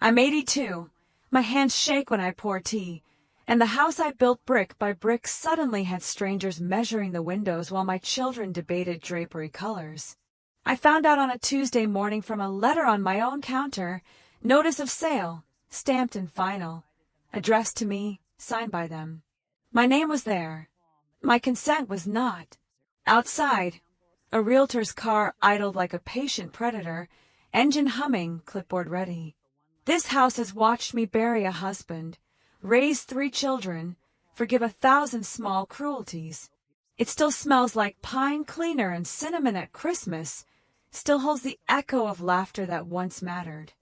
I'm 82. My hands shake when I pour tea, and the house I built brick by brick suddenly had strangers measuring the windows while my children debated drapery colors. I found out on a Tuesday morning from a letter on my own counter, notice of sale, stamped and final, addressed to me, signed by them. My name was there. My consent was not. Outside, a realtor's car idled like a patient predator, engine humming, clipboard ready. This house has watched me bury a husband, raise 3 children, forgive 1,000 small cruelties. It still smells like pine cleaner and cinnamon at Christmas, still holds the echo of laughter that once mattered.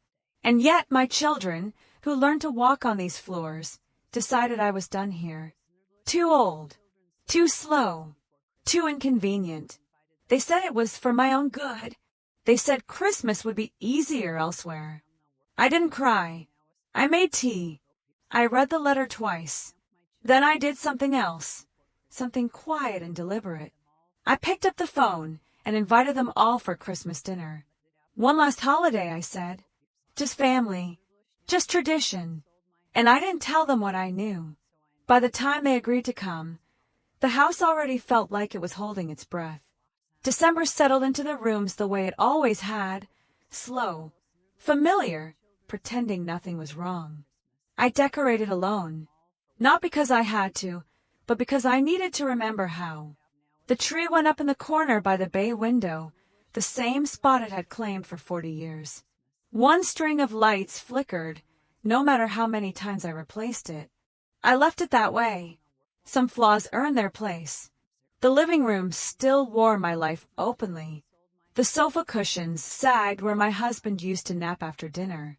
And yet my children, who learned to walk on these floors, decided I was done here. Too old, too slow, too inconvenient. They said it was for my own good. They said Christmas would be easier elsewhere. I didn't cry. I made tea. I read the letter twice. Then I did something else, something quiet and deliberate. I picked up the phone and invited them all for Christmas dinner. One last holiday, I said. Just family, just tradition. And I didn't tell them what I knew. By the time they agreed to come, the house already felt like it was holding its breath. December settled into the rooms the way it always had, slow, familiar, pretending nothing was wrong. I decorated alone, not because I had to, but because I needed to remember how. The tree went up in the corner by the bay window, the same spot it had claimed for 40 years. One string of lights flickered, no matter how many times I replaced it. I left it that way. Some flaws earned their place. The living room still wore my life openly. The sofa cushions sagged where my husband used to nap after dinner.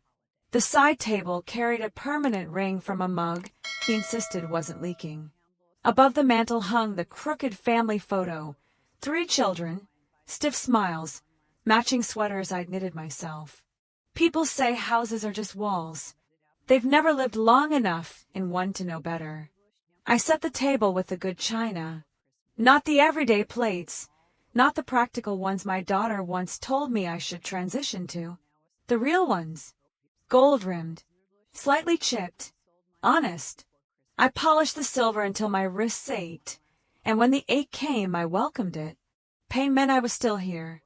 The side table carried a permanent ring from a mug he insisted wasn't leaking. Above the mantel hung the crooked family photo, 3 children, stiff smiles, matching sweaters I'd knitted myself. People say houses are just walls. They've never lived long enough in one to know better. I set the table with the good china. Not the everyday plates, not the practical ones my daughter once told me I should transition to. The real ones. Gold-rimmed, slightly chipped, honest. I polished the silver until my wrists ached, and when the ache came, I welcomed it. Pain meant I was still here.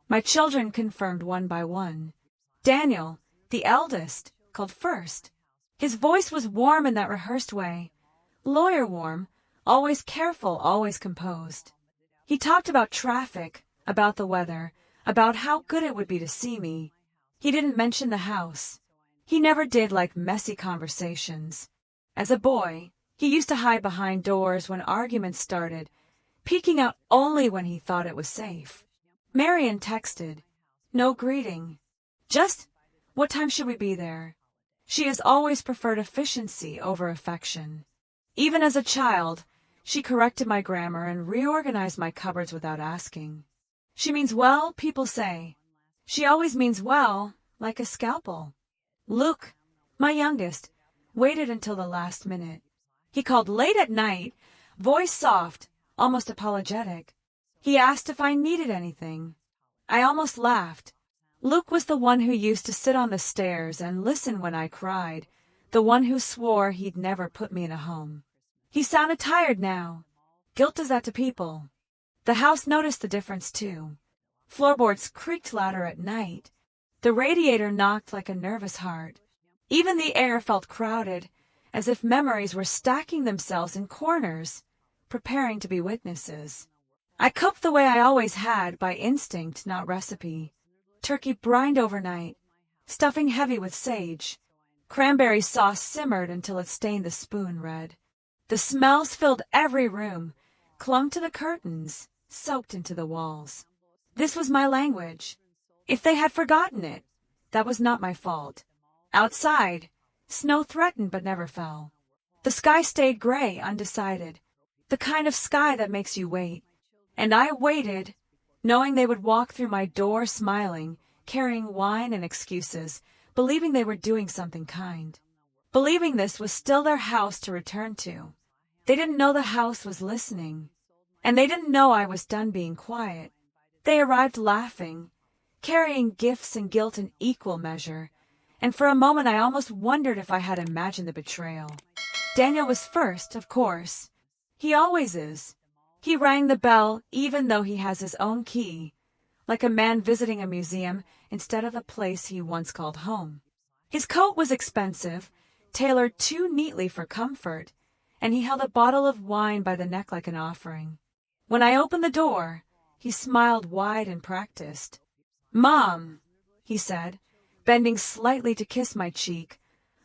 My children confirmed one by one. Daniel, the eldest, called first. His voice was warm in that rehearsed way, lawyer warm, always careful, always composed. He talked about traffic, about the weather, about how good it would be to see me. He didn't mention the house. He never did like messy conversations. As a boy, he used to hide behind doors when arguments started, peeking out only when he thought it was safe. Marion texted, "No greeting. Just, what time should we be there?" She has always preferred efficiency over affection. Even as a child, she corrected my grammar and reorganized my cupboards without asking. She means well, people say. She always means well, like a scalpel. Luke, my youngest, waited until the last minute. He called late at night, voice soft, almost apologetic. He asked if I needed anything. I almost laughed. Luke was the one who used to sit on the stairs and listen when I cried, the one who swore he'd never put me in a home. He sounded tired now. Guilt does that to people. The house noticed the difference, too. Floorboards creaked louder at night. The radiator knocked like a nervous heart. Even the air felt crowded, as if memories were stacking themselves in corners, preparing to be witnesses. I cooked the way I always had, by instinct, not recipe. Turkey brined overnight, stuffing heavy with sage. Cranberry sauce simmered until it stained the spoon red. The smells filled every room, clung to the curtains, soaked into the walls. This was my language. If they had forgotten it, that was not my fault. Outside, snow threatened but never fell. The sky stayed gray, undecided, the kind of sky that makes you wait. And I waited, knowing they would walk through my door smiling, carrying wine and excuses, believing they were doing something kind. Believing this was still their house to return to. They didn't know the house was listening. And they didn't know I was done being quiet. They arrived laughing, carrying gifts and guilt in equal measure, and for a moment I almost wondered if I had imagined the betrayal. Daniel was first, of course. He always is. He rang the bell even though he has his own key, like a man visiting a museum instead of the place he once called home. His coat was expensive, tailored too neatly for comfort, and he held a bottle of wine by the neck like an offering. When I opened the door, he smiled wide and practiced. "Mom," he said, bending slightly to kiss my cheek,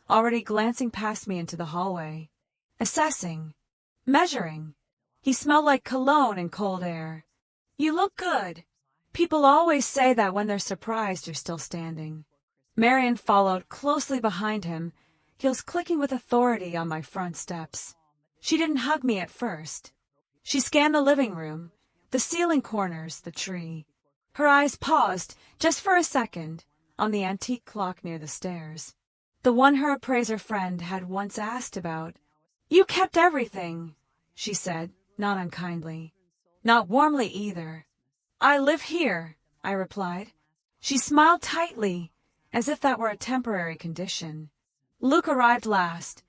already glancing past me into the hallway. Assessing. Measuring. He smelled like cologne and cold air. "You look good." People always say that when they're surprised you're still standing. Marian followed closely behind him, heels clicking with authority on my front steps. She didn't hug me at first. She scanned the living room, the ceiling corners, the tree. Her eyes paused, just for a second, on the antique clock near the stairs. The one her appraiser friend had once asked about. "You kept everything," she said, not unkindly. Not warmly either. "I live here," I replied. She smiled tightly, as if that were a temporary condition. Luke arrived last,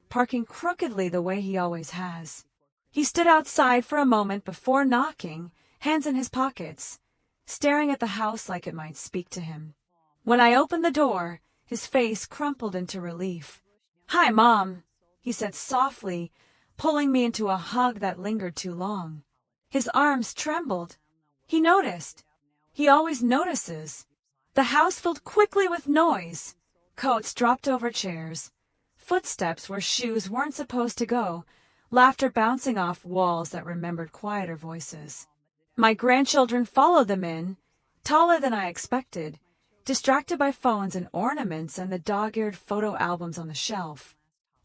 parking crookedly the way he always has. He stood outside for a moment before knocking, hands in his pockets, staring at the house like it might speak to him. When I opened the door, his face crumpled into relief. "Hi, Mom," he said softly, pulling me into a hug that lingered too long. His arms trembled. He noticed. He always notices. The house filled quickly with noise. Coats dropped over chairs. Footsteps where shoes weren't supposed to go. Laughter bouncing off walls that remembered quieter voices. My grandchildren followed them in, taller than I expected, distracted by phones and ornaments and the dog-eared photo albums on the shelf.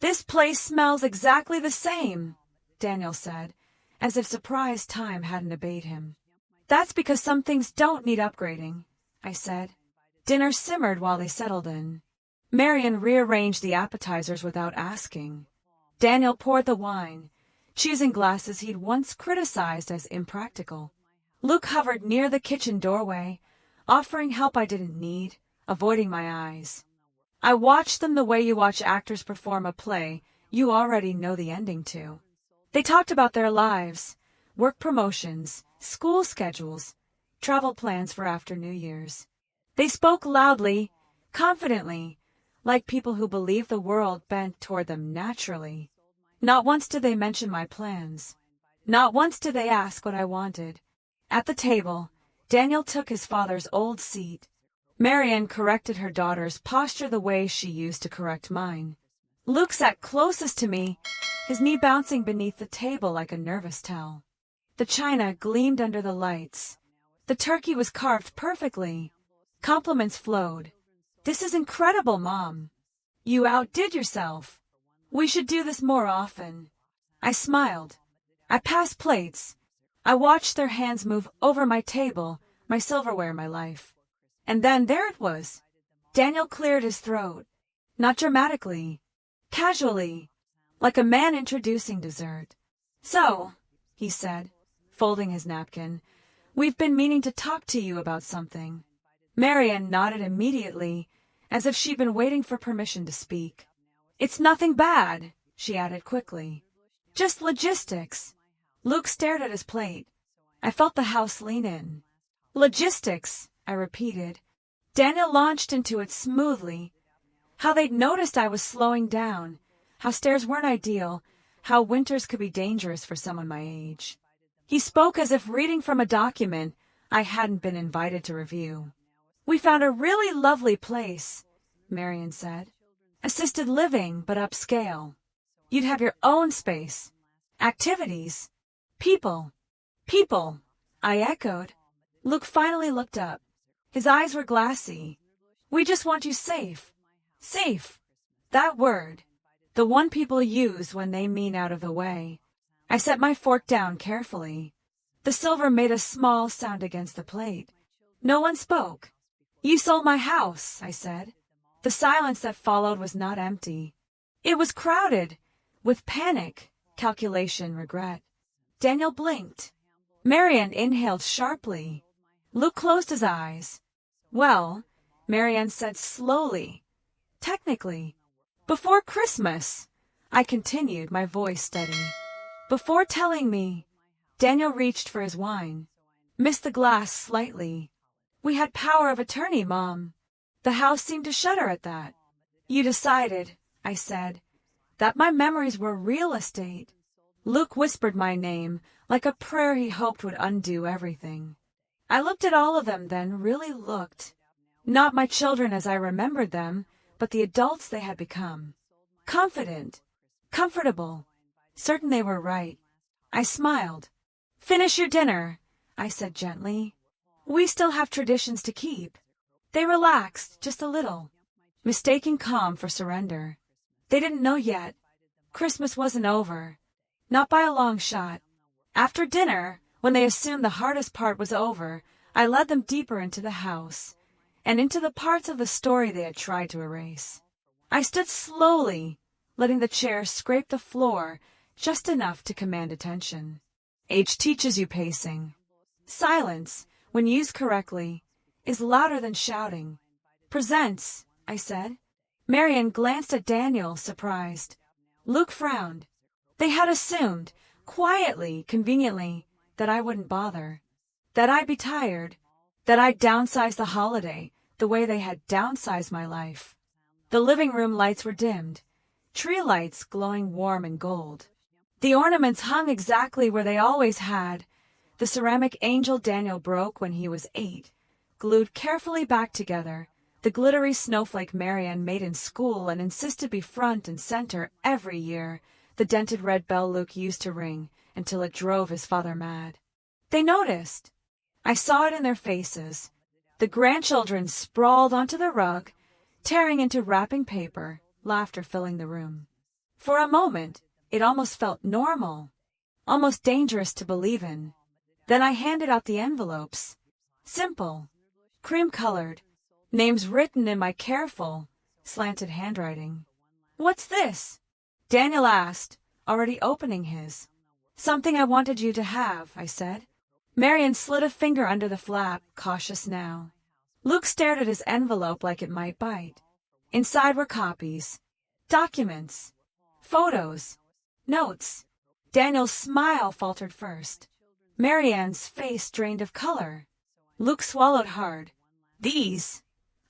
"This place smells exactly the same," Daniel said, as if surprised time hadn't obeyed him. "That's because some things don't need upgrading," I said. Dinner simmered while they settled in. Marian rearranged the appetizers without asking. Daniel poured the wine, choosing glasses he'd once criticized as impractical. Luke hovered near the kitchen doorway, offering help I didn't need, avoiding my eyes. I watched them the way you watch actors perform a play you already know the ending to. They talked about their lives, work promotions, school schedules, travel plans for after New Year's. They spoke loudly, confidently, like people who believe the world bent toward them naturally. Not once did they mention my plans. Not once did they ask what I wanted. At the table, Daniel took his father's old seat. Marian corrected her daughter's posture the way she used to correct mine. Luke sat closest to me, his knee bouncing beneath the table like a nervous towel. The china gleamed under the lights. The turkey was carved perfectly. Compliments flowed. "This is incredible, Mom. You outdid yourself. We should do this more often." I smiled. I passed plates. I watched their hands move over my table, my silverware, my life. And then there it was. Daniel cleared his throat. Not dramatically. Casually. Like a man introducing dessert. "So," he said, folding his napkin, "we've been meaning to talk to you about something." Marian nodded immediately, as if she'd been waiting for permission to speak. "It's nothing bad," she added quickly. "Just logistics." Luke stared at his plate. I felt the house lean in. "Logistics," I repeated. Daniel launched into it smoothly. How they'd noticed I was slowing down, how stairs weren't ideal, how winters could be dangerous for someone my age. He spoke as if reading from a document I hadn't been invited to review. "We found a really lovely place," Marian said. "Assisted living, but upscale. You'd have your own space. Activities. People." "People," I echoed. Luke finally looked up. His eyes were glassy. "We just want you safe." Safe. That word. The one people use when they mean out of the way. I set my fork down carefully. The silver made a small sound against the plate. No one spoke. "You sold my house," I said. The silence that followed was not empty. It was crowded, with panic, calculation, regret. Daniel blinked. Marian inhaled sharply. Luke closed his eyes. "Well," Marian said slowly, technically. Before Christmas, I continued, my voice steady. Before telling me, Daniel reached for his wine, missed the glass slightly. We had power of attorney, Mom. The house seemed to shudder at that. You decided, I said, that my memories were real estate. Luke whispered my name, like a prayer he hoped would undo everything. I looked at all of them then, really looked. Not my children as I remembered them, but the adults they had become. Confident, comfortable, certain they were right. I smiled. Finish your dinner, I said gently. We still have traditions to keep. They relaxed, just a little, mistaking calm for surrender. They didn't know yet. Christmas wasn't over. Not by a long shot. After dinner, when they assumed the hardest part was over, I led them deeper into the house, and into the parts of the story they had tried to erase. I stood slowly, letting the chair scrape the floor just enough to command attention. Age teaches you pacing. Silence, when used correctly, is louder than shouting. Presents, I said. Marian glanced at Daniel, surprised. Luke frowned. They had assumed, quietly, conveniently, that I wouldn't bother, that I'd be tired, that I'd downsize the holiday the way they had downsized my life. The living room lights were dimmed, tree lights glowing warm and gold. The ornaments hung exactly where they always had. The ceramic angel Daniel broke when he was 8, glued carefully back together, the glittery snowflake Marianne made in school and insisted be front and center every year, the dented red bell Luke used to ring until it drove his father mad. They noticed. I saw it in their faces. The grandchildren sprawled onto the rug, tearing into wrapping paper, laughter filling the room. For a moment, it almost felt normal, almost dangerous to believe in. Then I handed out the envelopes. Simple, cream-colored, names written in my careful, slanted handwriting. What's this? Daniel asked, already opening his. Something I wanted you to have, I said. Marian slid a finger under the flap, cautious now. Luke stared at his envelope like it might bite. Inside were copies, documents, photos, notes. Daniel's smile faltered first. Marianne's face drained of color. Luke swallowed hard. These,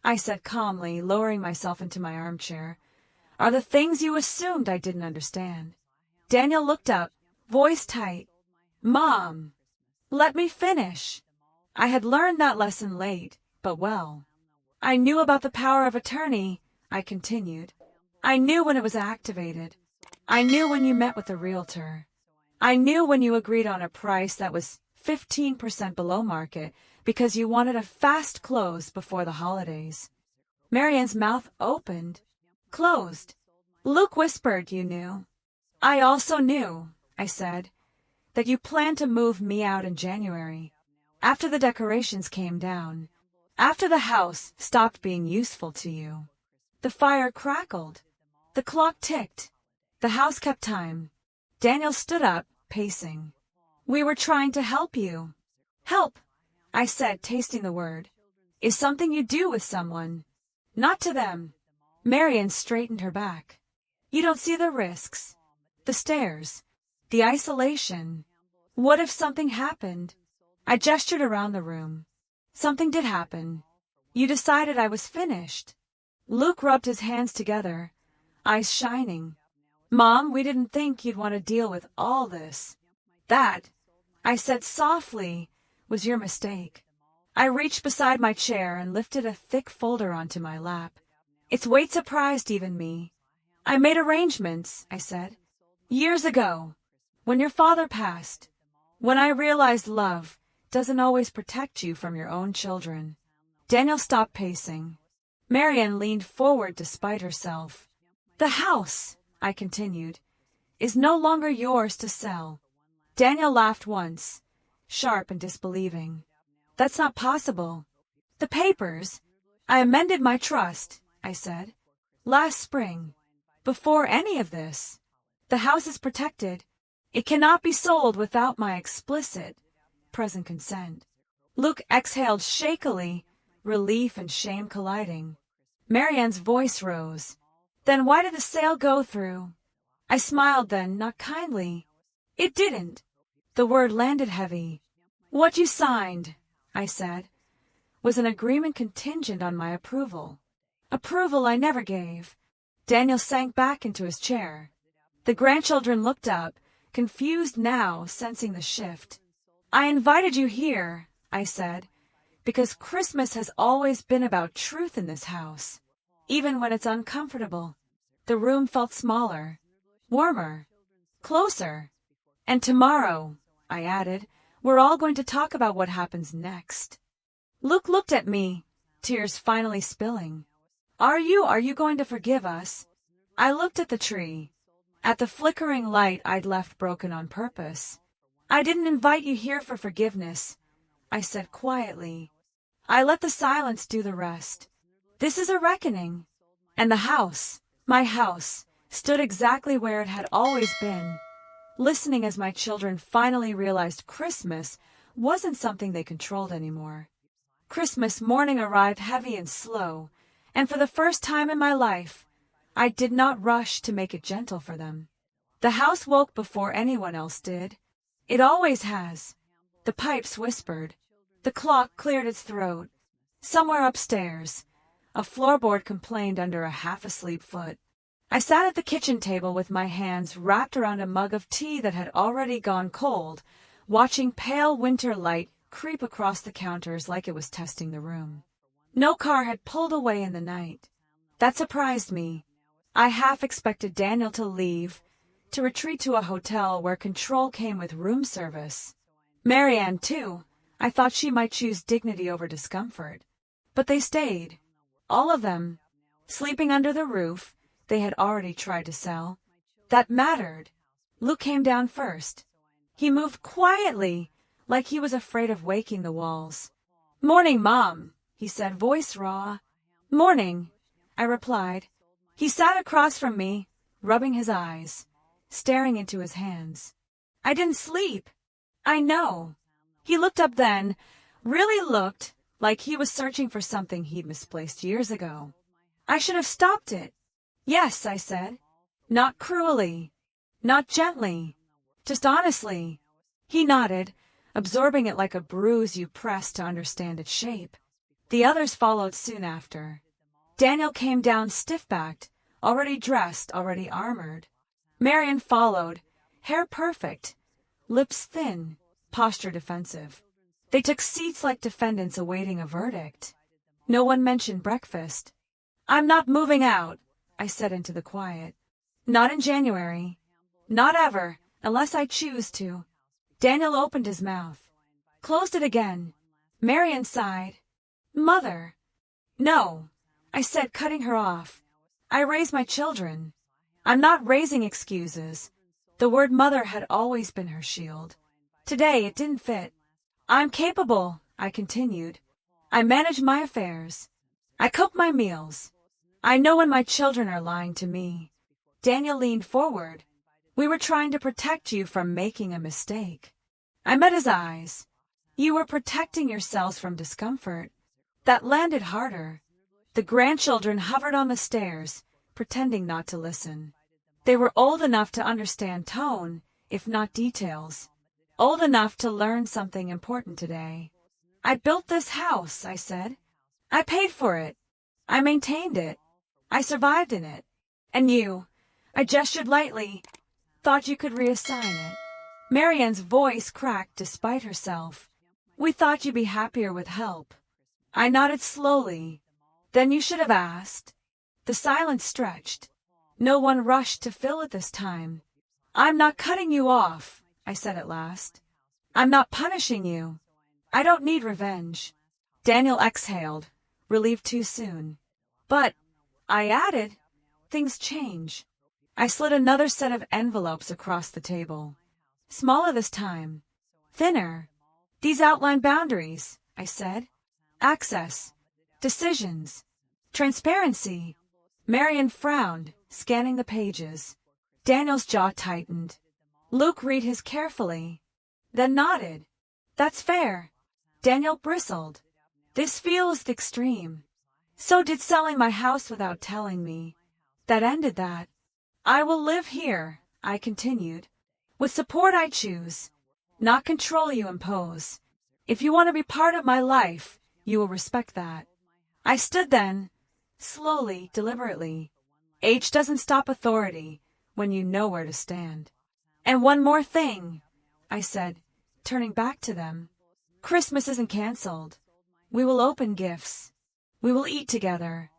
I said calmly, lowering myself into my armchair, are the things you assumed I didn't understand. Daniel looked up, voice tight. Mom, let me finish. I had learned that lesson late, but well. I knew about the power of attorney, I continued. I knew when it was activated. I knew when you met with a realtor. I knew when you agreed on a price that was 15% below market because you wanted a fast close before the holidays. Marianne's mouth opened, closed. Luke whispered you knew. I also knew, I said, that you planned to move me out in January, after the decorations came down, after the house stopped being useful to you. The fire crackled. The clock ticked. The house kept time. Daniel stood up, pacing. We were trying to help you. Help, I said, tasting the word, is something you do with someone, not to them. Marian straightened her back. You don't see the risks, the stairs, the isolation. What if something happened? I gestured around the room. Something did happen. You decided I was finished. Luke rubbed his hands together, eyes shining. Mom, we didn't think you'd want to deal with all this. That, I said softly, was your mistake. I reached beside my chair and lifted a thick folder onto my lap. Its weight surprised even me. I made arrangements, I said, years ago, when your father passed, when I realized love doesn't always protect you from your own children. Daniel stopped pacing. Marianne leaned forward despite herself. The house, I continued, is no longer yours to sell. Daniel laughed once, sharp and disbelieving. That's not possible. The papers. I amended my trust, I said, last spring, before any of this. The house is protected. It cannot be sold without my explicit, present consent. Luke exhaled shakily, relief and shame colliding. Marianne's voice rose. Then why did the sale go through? I smiled then, not kindly. It didn't. The word landed heavy. What you signed, I said, was an agreement contingent on my approval. Approval I never gave. Daniel sank back into his chair. The grandchildren looked up, confused now, sensing the shift. I invited you here, I said, because Christmas has always been about truth in this house. Even when it's uncomfortable. The room felt smaller, warmer, closer. And tomorrow, I added, we're all going to talk about what happens next. Luke looked at me, tears finally spilling. Are you going to forgive us? I looked at the tree, at the flickering light I'd left broken on purpose. I didn't invite you here for forgiveness, I said quietly. I let the silence do the rest. This is a reckoning. And the house, my house, stood exactly where it had always been, listening as my children finally realized Christmas wasn't something they controlled anymore. Christmas morning arrived heavy and slow, and for the first time in my life, I did not rush to make it gentle for them. The house woke before anyone else did. It always has. The pipes whispered. The clock cleared its throat. Somewhere upstairs, a floorboard complained under a half-asleep foot. I sat at the kitchen table with my hands wrapped around a mug of tea that had already gone cold, watching pale winter light creep across the counters like it was testing the room. No car had pulled away in the night. That surprised me. I half expected Daniel to leave, to retreat to a hotel where control came with room service. Marianne, too. I thought she might choose dignity over discomfort. But they stayed. All of them. Sleeping under the roof they had already tried to sell. That mattered. Luke came down first. He moved quietly, like he was afraid of waking the walls. "Morning, Mom," he said, voice raw. "Morning," I replied. He sat across from me, rubbing his eyes, staring into his hands. "I didn't sleep." "I know." He looked up then, really looked like he was searching for something he'd misplaced years ago. "I should have stopped it." "Yes," I said. "Not cruelly. Not gently. Just honestly." He nodded, absorbing it like a bruise you press to understand its shape. The others followed soon after. Daniel came down stiff-backed, already dressed, already armored. Marian followed, hair perfect, lips thin, posture defensive. They took seats like defendants awaiting a verdict. No one mentioned breakfast. "I'm not moving out," I said into the quiet. "Not in January. Not ever, unless I choose to." Daniel opened his mouth, closed it again. Marian sighed. "Mother." "No," I said, cutting her off. "I raise my children. I'm not raising excuses." The word mother had always been her shield. Today it didn't fit. "I'm capable," I continued. "I manage my affairs. I cook my meals. I know when my children are lying to me." Daniel leaned forward. "We were trying to protect you from making a mistake." I met his eyes. "You were protecting yourselves from discomfort." That landed harder. The grandchildren hovered on the stairs, pretending not to listen. They were old enough to understand tone, if not details. Old enough to learn something important today. "I built this house," I said. "I paid for it. I maintained it. I survived in it. And you," I gestured lightly, "thought you could reassign it." Marianne's voice cracked despite herself. "We thought you'd be happier with help." I nodded slowly. "Then you should have asked." The silence stretched. No one rushed to fill it this time. "I'm not cutting you off," I said at last. "I'm not punishing you. I don't need revenge." Daniel exhaled, relieved too soon. "But," I added, "things change." I slid another set of envelopes across the table. Smaller this time. Thinner. "These outline boundaries," I said. "Access. Decisions. Transparency." Marian frowned, scanning the pages. Daniel's jaw tightened. Luke read his carefully, then nodded. "That's fair." Daniel bristled. "This feels extreme." So did selling my house without telling me. That ended that. I will live here, I continued. With support I choose, not control you impose. If you want to be part of my life, you will respect that. I stood then, slowly, deliberately. Age doesn't stop authority when you know where to stand. And one more thing, I said, turning back to them. Christmas isn't canceled. We will open gifts. We will eat together.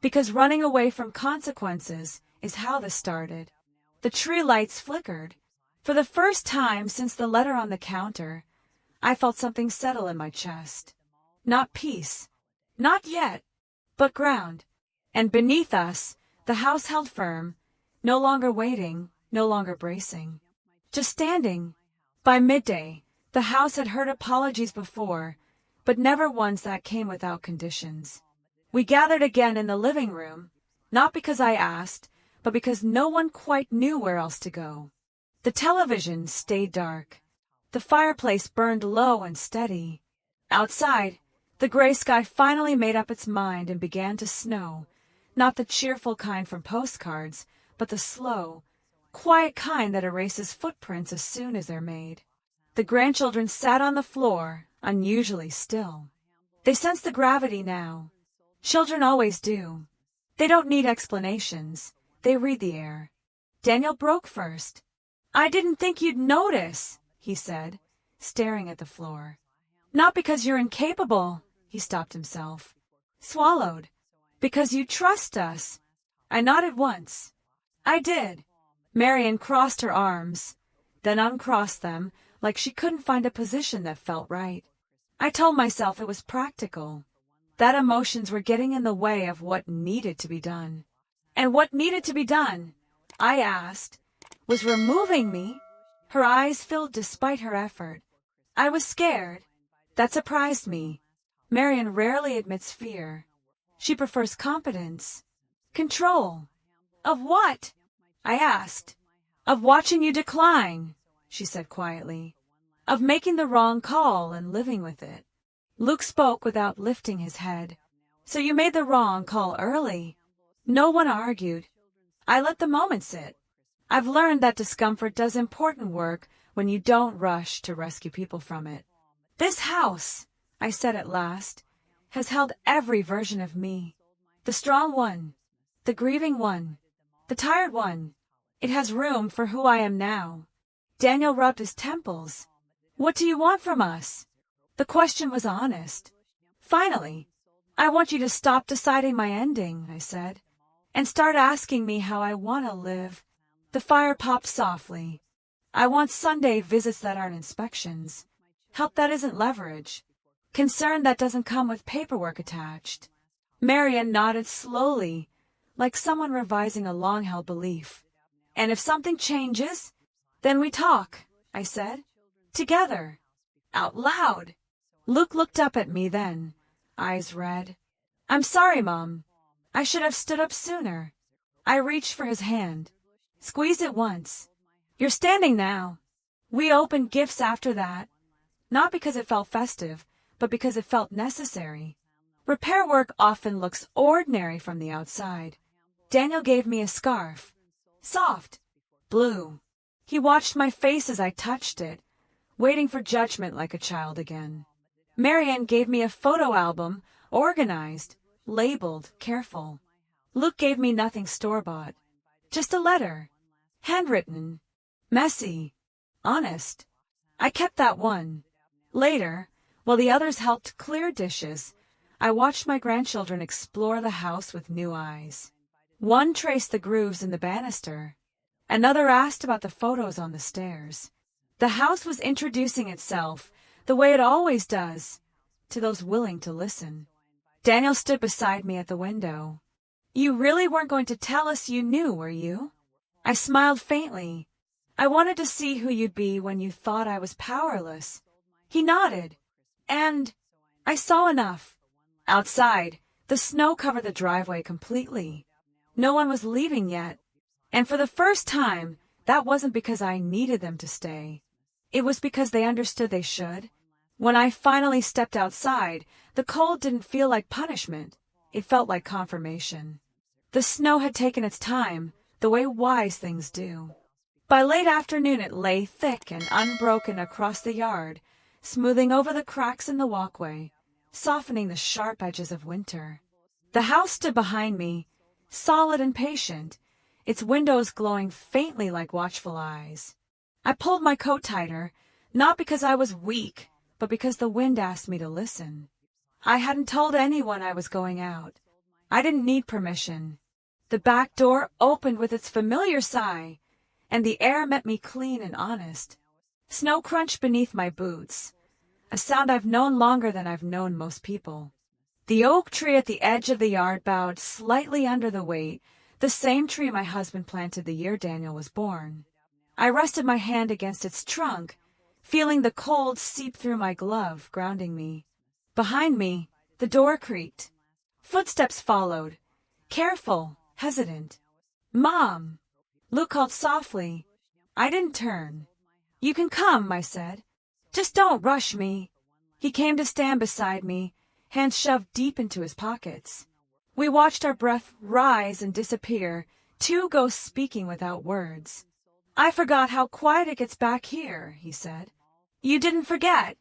Because running away from consequences is how this started. The tree lights flickered. For the first time since the letter on the counter, I felt something settle in my chest. Not peace. Not yet. But ground. And beneath us, the house held firm, no longer waiting, no longer bracing. Just standing. By midday, the house had heard apologies before, but never ones that came without conditions. We gathered again in the living room, not because I asked, but because no one quite knew where else to go. The television stayed dark. The fireplace burned low and steady. Outside, the gray sky finally made up its mind and began to snow, not the cheerful kind from postcards, but the slow, quiet kind that erases footprints as soon as they're made. The grandchildren sat on the floor, unusually still. They sensed the gravity now. Children always do. They don't need explanations. They read the air. Daniel broke first. I didn't think you'd notice, he said, staring at the floor. Not because you're incapable, he stopped himself. Swallowed. Because you trust us. I nodded once. I did. Marian crossed her arms, then uncrossed them like she couldn't find a position that felt right. I told myself it was practical, that emotions were getting in the way of what needed to be done. And what needed to be done, I asked, was removing me. Her eyes filled despite her effort. I was scared. That surprised me. Marian rarely admits fear. She prefers competence. Control. Of what? I asked. Of watching you decline, she said quietly. Of making the wrong call and living with it. Luke spoke without lifting his head. So you made the wrong call early. No one argued. I let the moment sit. I've learned that discomfort does important work when you don't rush to rescue people from it. This house, I said at last, has held every version of me. The strong one, the grieving one, the tired one. It has room for who I am now. Daniel rubbed his temples. What do you want from us? The question was honest. Finally, I want you to stop deciding my ending, I said, and start asking me how I want to live. The fire popped softly. I want Sunday visits that aren't inspections. Help that isn't leverage. Concern that doesn't come with paperwork attached. Marian nodded slowly, like someone revising a long-held belief. And if something changes, then we talk, I said. Together. Out loud. Luke looked up at me then, eyes red. I'm sorry, Mom. I should have stood up sooner. I reached for his hand. Squeezed it once. You're standing now. We opened gifts after that. Not because it felt festive, but because it felt necessary. Repair work often looks ordinary from the outside. Daniel gave me a scarf. Soft. Blue. He watched my face as I touched it, waiting for judgment like a child again. Marian gave me a photo album, organized, labeled, careful. Luke gave me nothing store-bought. Just a letter. Handwritten. Messy. Honest. I kept that one. Later, while the others helped clear dishes, I watched my grandchildren explore the house with new eyes. One traced the grooves in the banister. Another asked about the photos on the stairs. The house was introducing itself, the way it always does, to those willing to listen. Daniel stood beside me at the window. You really weren't going to tell us you knew, were you? I smiled faintly. I wanted to see who you'd be when you thought I was powerless. He nodded. And I saw enough. Outside, the snow covered the driveway completely. No one was leaving yet. And for the first time, that wasn't because I needed them to stay. It was because they understood they should. When I finally stepped outside, the cold didn't feel like punishment. It felt like confirmation. The snow had taken its time, the way wise things do. By late afternoon it lay thick and unbroken across the yard, smoothing over the cracks in the walkway, softening the sharp edges of winter. The house stood behind me, solid and patient, its windows glowing faintly like watchful eyes. I pulled my coat tighter, not because I was weak, but because the wind asked me to listen. I hadn't told anyone I was going out. I didn't need permission. The back door opened with its familiar sigh, and the air met me clean and honest. Snow crunched beneath my boots, a sound I've known longer than I've known most people. The oak tree at the edge of the yard bowed slightly under the weight, the same tree my husband planted the year Daniel was born. I rested my hand against its trunk, feeling the cold seep through my glove, grounding me. Behind me, the door creaked. Footsteps followed, careful, hesitant. "Mom!" Luke called softly. I didn't turn. "You can come," I said. "Just don't rush me." He came to stand beside me, hands shoved deep into his pockets. We watched our breath rise and disappear, two ghosts speaking without words. "I forgot how quiet it gets back here," he said. "You didn't forget,"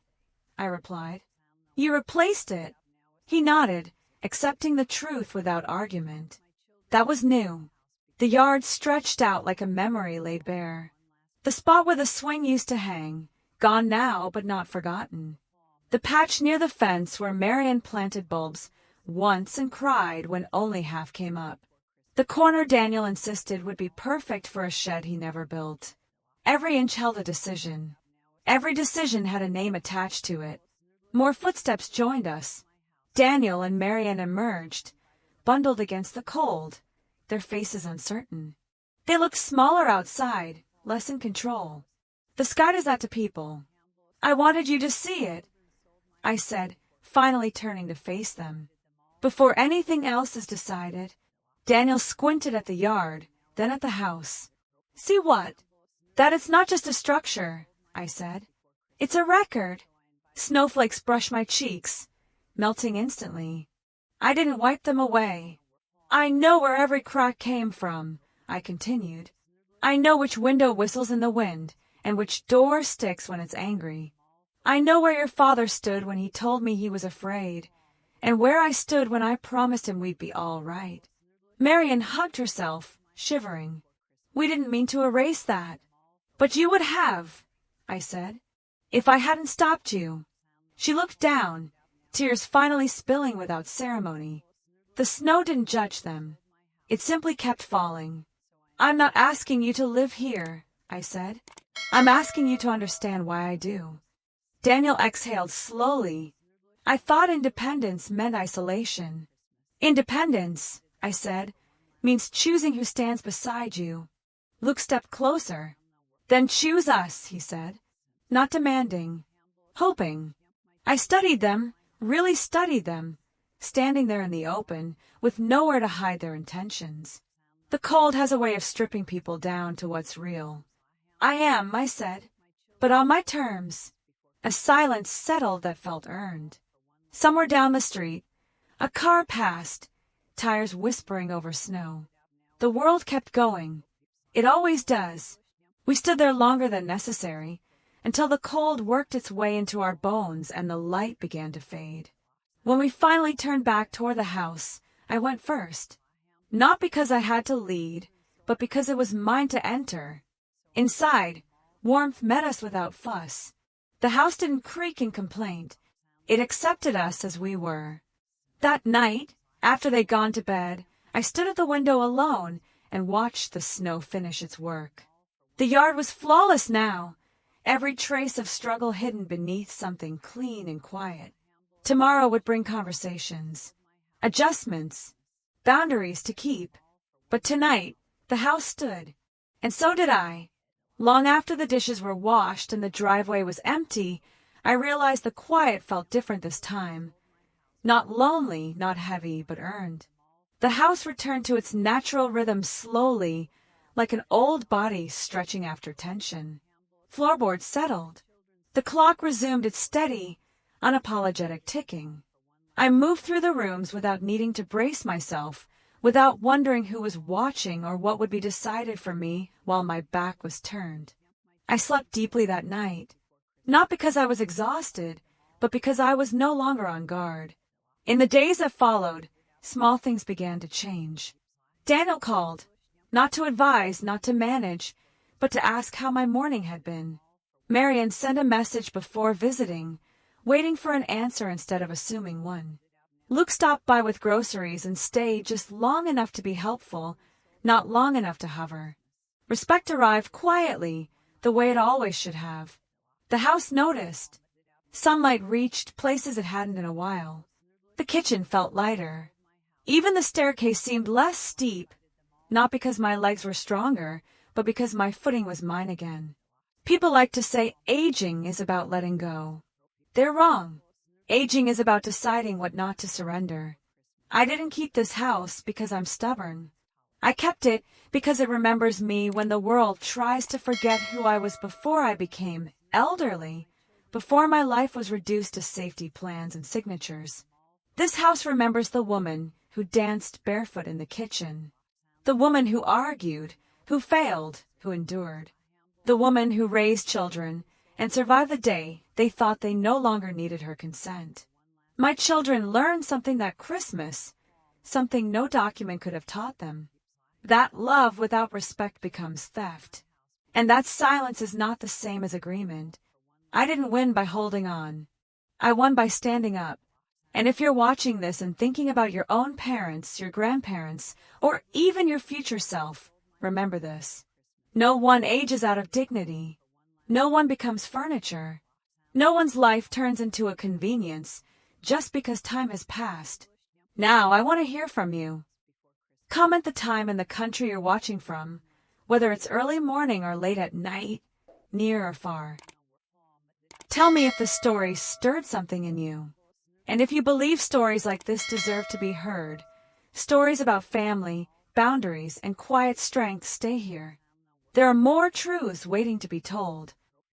I replied. "You replaced it." He nodded, accepting the truth without argument. That was new. The yard stretched out like a memory laid bare. The spot where the swing used to hang, gone now but not forgotten. The patch near the fence where Marian planted bulbs once and cried when only half came up. The corner Daniel insisted would be perfect for a shed he never built. Every inch held a decision. Every decision had a name attached to it. More footsteps joined us. Daniel and Marian emerged, bundled against the cold, their faces uncertain. They looked smaller outside, less in control. "The sky does that to people. I wanted you to see it," I said, finally turning to face them. "Before anything else is decided." Daniel squinted at the yard, then at the house. "See what?" "That it's not just a structure," I said. "It's a record." Snowflakes brushed my cheeks, melting instantly. I didn't wipe them away. "I know where every crack came from," I continued. "I know which window whistles in the wind, and which door sticks when it's angry. I know where your father stood when he told me he was afraid, and where I stood when I promised him we'd be all right." Marian hugged herself, shivering. "We didn't mean to erase that." "But you would have," I said, "if I hadn't stopped you." She looked down, tears finally spilling without ceremony. The snow didn't judge them. It simply kept falling. "I'm not asking you to live here," I said. "I'm asking you to understand why I do." Daniel exhaled slowly. "I thought independence meant isolation." "Independence," I said, "means choosing who stands beside you." Luke stepped closer. "Then choose us," he said. "Not demanding. Hoping." I studied them, really studied them, standing there in the open, with nowhere to hide their intentions. The cold has a way of stripping people down to what's real. "I am," I said, "but on my terms." A silence settled that felt earned. Somewhere down the street, a car passed, tires whispering over snow. The world kept going. It always does. We stood there longer than necessary, until the cold worked its way into our bones and the light began to fade. When we finally turned back toward the house, I went first. Not because I had to lead, but because it was mine to enter. Inside, warmth met us without fuss. The house didn't creak in complaint. It accepted us as we were. That night, after they'd gone to bed, I stood at the window alone and watched the snow finish its work. The yard was flawless now, every trace of struggle hidden beneath something clean and quiet. Tomorrow would bring conversations, adjustments, boundaries to keep. But tonight, the house stood, and so did I. Long after the dishes were washed and the driveway was empty, I realized the quiet felt different this time. Not lonely, not heavy, but earned. The house returned to its natural rhythm slowly, like an old body stretching after tension. Floorboards settled. The clock resumed its steady, unapologetic ticking. I moved through the rooms without needing to brace myself, without wondering who was watching or what would be decided for me while my back was turned. I slept deeply that night, not because I was exhausted, but because I was no longer on guard. In the days that followed, small things began to change. Daniel called, not to advise, not to manage, but to ask how my morning had been. Marian sent a message before visiting, waiting for an answer instead of assuming one. Luke stopped by with groceries and stayed just long enough to be helpful, not long enough to hover. Respect arrived quietly, the way it always should have. The house noticed. Sunlight reached places it hadn't in a while. The kitchen felt lighter. Even the staircase seemed less steep, not because my legs were stronger, but because my footing was mine again. People like to say aging is about letting go. They're wrong. Aging is about deciding what not to surrender. I didn't keep this house because I'm stubborn. I kept it because it remembers me when the world tries to forget who I was before I became elderly, before my life was reduced to safety plans and signatures. This house remembers the woman who danced barefoot in the kitchen, the woman who argued, who failed, who endured, the woman who raised children and survived the day they thought they no longer needed her consent. My children learned something that Christmas, something no document could have taught them. That love without respect becomes theft. And that silence is not the same as agreement. I didn't win by holding on. I won by standing up. And if you're watching this and thinking about your own parents, your grandparents, or even your future self, remember this. No one ages out of dignity. No one becomes furniture. No one's life turns into a convenience just because time has passed. Now I want to hear from you. Comment the time and the country you're watching from, whether it's early morning or late at night, near or far. Tell me if the story stirred something in you. And if you believe stories like this deserve to be heard, stories about family, boundaries, and quiet strength, stay here. There are more truths waiting to be told.